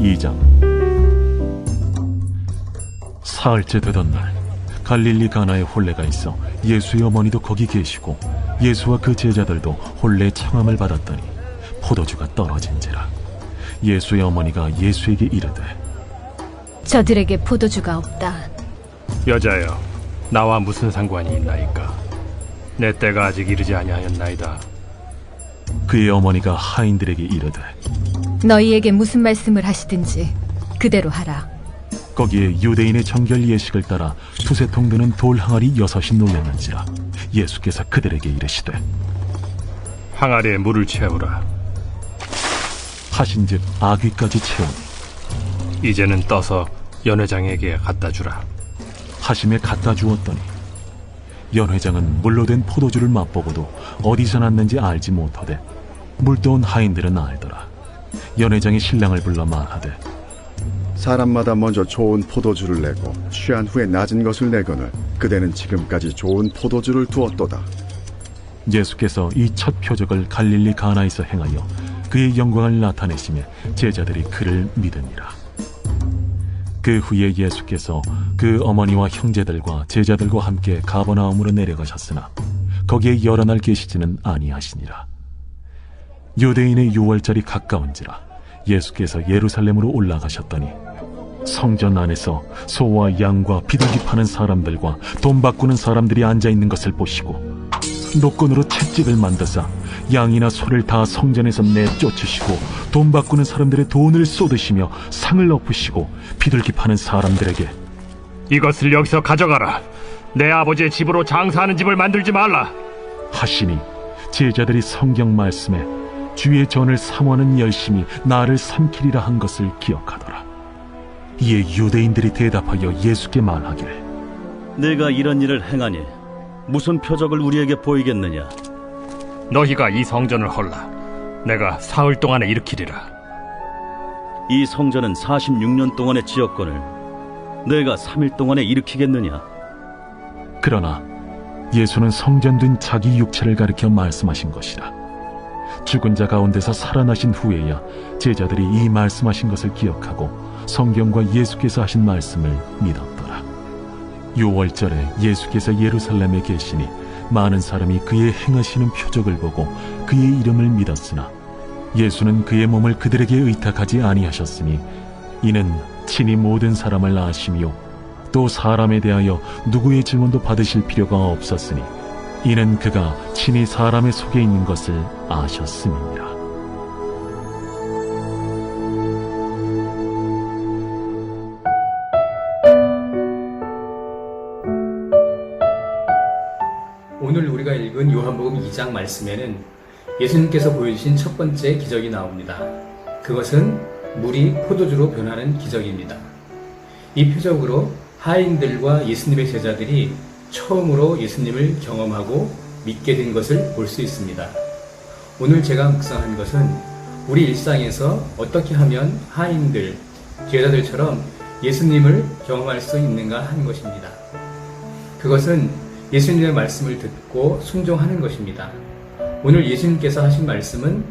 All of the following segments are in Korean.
2장. 사흘째 되던 날, 갈릴리 가나에 혼례가 있어 예수의 어머니도 거기 계시고 예수와 그 제자들도 혼례의 청함을 받았더니 포도주가 떨어진지라. 예수의 어머니가 예수에게 이르되, 저들에게 포도주가 없다. 여자여, 나와 무슨 상관이 있나이까? 내 때가 아직 이르지 아니하였나이다. 그의 어머니가 하인들에게 이르되, 너희에게 무슨 말씀을 하시든지 그대로 하라. 거기에 유대인의 정결 예식을 따라 두세 통 드는 돌 항아리 6이 놓였는지라. 예수께서 그들에게 이르시되, 항아리에 물을 채우라. 하신즉 아귀까지 채우니 이제는 떠서 연회장에게 갖다 주라. 하심에 갖다 주었더니 연회장은 물로 된 포도주를 맛보고도 어디서 났는지 알지 못하되 물떠온 하인들은 알더라. 연회장이 신랑을 불러 말하되, 사람마다 먼저 좋은 포도주를 내고 취한 후에 낮은 것을 내거늘 그대는 지금까지 좋은 포도주를 두었도다. 예수께서 이 첫 표적을 갈릴리 가나에서 행하여 그의 영광을 나타내시며 제자들이 그를 믿으니라. 그 후에 예수께서 그 어머니와 형제들과 제자들과 함께 가버나움으로 내려가셨으나 거기에 여러 날 계시지는 아니하시니라. 유대인의 유월절이 가까운지라 예수께서 예루살렘으로 올라가셨더니 성전 안에서 소와 양과 비둘기 파는 사람들과 돈 바꾸는 사람들이 앉아있는 것을 보시고 노건으로 채찍을 만드사 양이나 소를 다 성전에서 내쫓으시고 돈 바꾸는 사람들의 돈을 쏟으시며 상을 엎으시고 비둘기 파는 사람들에게, 이것을 여기서 가져가라. 내 아버지의 집으로 장사하는 집을 만들지 말라 하시니 제자들이 성경 말씀에 주의 전을 삼원은 열심히 나를 삼키리라 한 것을 기억하더라. 이에 유대인들이 대답하여 예수께 말하기를, 내가 이런 일을 행하니 무슨 표적을 우리에게 보이겠느냐? 너희가 이 성전을 헐라. 내가 사흘 동안에 일으키리라. 이 성전은 46년 동안의 지었건을 내가 3일 동안에 일으키겠느냐? 그러나 예수는 성전된 자기 육체를 가리켜 말씀하신 것이라. 죽은 자 가운데서 살아나신 후에야 제자들이 이 말씀하신 것을 기억하고 성경과 예수께서 하신 말씀을 믿었더라. 유월절에 예수께서 예루살렘에 계시니 많은 사람이 그의 행하시는 표적을 보고 그의 이름을 믿었으나 예수는 그의 몸을 그들에게 의탁하지 아니하셨으니 이는 친히 모든 사람을 아시며 또 사람에 대하여 누구의 증언도 받으실 필요가 없었으니 이는 그가 친히 사람의 속에 있는 것을 아셨음이니라. 오늘 우리가 읽은 요한복음 2장 말씀에는 예수님께서 보여주신 첫 번째 기적이 나옵니다. 그것은 물이 포도주로 변하는 기적입니다. 이 표적으로 하인들과 예수님의 제자들이 처음으로 예수님을 경험하고 믿게 된 것을 볼 수 있습니다. 오늘 제가 묵상한 것은 우리 일상에서 어떻게 하면 하인들, 제자들처럼 예수님을 경험할 수 있는가 하는 것입니다. 그것은 예수님의 말씀을 듣고 순종하는 것입니다. 오늘 예수님께서 하신 말씀은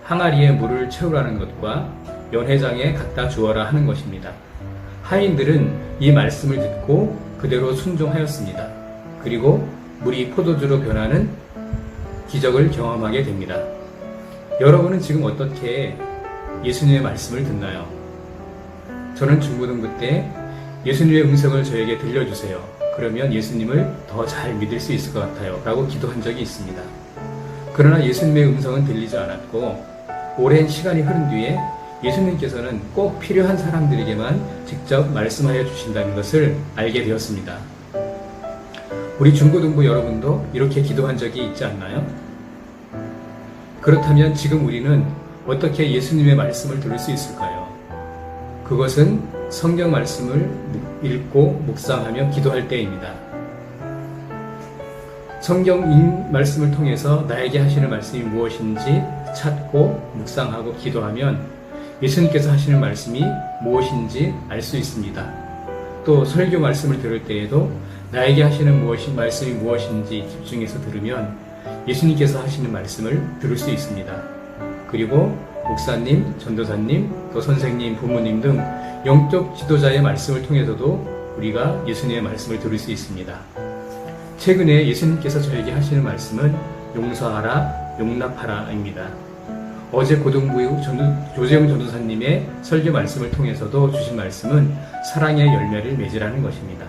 항아리에 물을 채우라는 것과 연회장에 갖다 주어라 하는 것입니다. 하인들은 이 말씀을 듣고 그대로 순종하였습니다. 그리고 물이 포도주로 변하는 기적을 경험하게 됩니다. 여러분은 지금 어떻게 예수님의 말씀을 듣나요? 저는 중고등부 때 예수님의 음성을 저에게 들려주세요. 그러면 예수님을 더 잘 믿을 수 있을 것 같아요 라고 기도한 적이 있습니다. 그러나 예수님의 음성은 들리지 않았고 오랜 시간이 흐른 뒤에 예수님께서는 꼭 필요한 사람들에게만 직접 말씀하여 주신다는 것을 알게 되었습니다. 우리 중고등부 여러분도 이렇게 기도한 적이 있지 않나요? 그렇다면 지금 우리는 어떻게 예수님의 말씀을 들을 수 있을까요? 그것은 성경 말씀을 읽고 묵상하며 기도할 때입니다. 성경 말씀을 통해서 나에게 하시는 말씀이 무엇인지 찾고 묵상하고 기도하면 예수님께서 하시는 말씀이 무엇인지 알 수 있습니다. 또 설교 말씀을 들을 때에도 나에게 하시는 말씀이 무엇인지 집중해서 들으면 예수님께서 하시는 말씀을 들을 수 있습니다. 그리고 목사님, 전도사님, 또 선생님, 부모님 등 영적 지도자의 말씀을 통해서도 우리가 예수님의 말씀을 들을 수 있습니다. 최근에 예수님께서 저에게 하시는 말씀은 용서하라, 용납하라입니다. 어제 고등부 조재영 전도사님의 설교 말씀을 통해서도 주신 말씀은 사랑의 열매를 맺으라는 것입니다.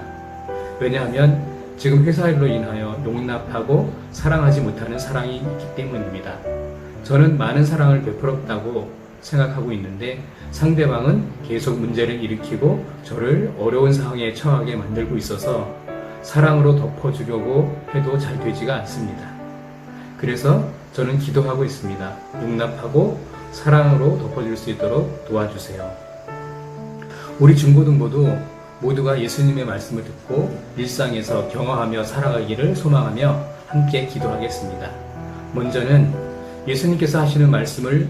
왜냐하면 지금 회사 일로 인하여 용납하고 사랑하지 못하는 사랑이 있기 때문입니다. 저는 많은 사랑을 베풀었다고 생각하고 있는데 상대방은 계속 문제를 일으키고 저를 어려운 상황에 처하게 만들고 있어서 사랑으로 덮어주려고 해도 잘 되지가 않습니다. 그래서 저는 기도하고 있습니다. 용납하고 사랑으로 덮어줄 수 있도록 도와주세요. 우리 중고등부도 모두가 예수님의 말씀을 듣고 일상에서 경험하며 살아가기를 소망하며 함께 기도하겠습니다. 먼저는 예수님께서 하시는 말씀을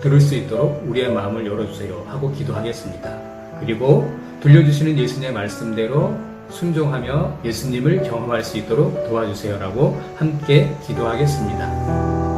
들을 수 있도록 우리의 마음을 열어주세요 하고 기도하겠습니다. 그리고 들려주시는 예수님의 말씀대로 순종하며 예수님을 경험할 수 있도록 도와주세요라고 함께 기도하겠습니다.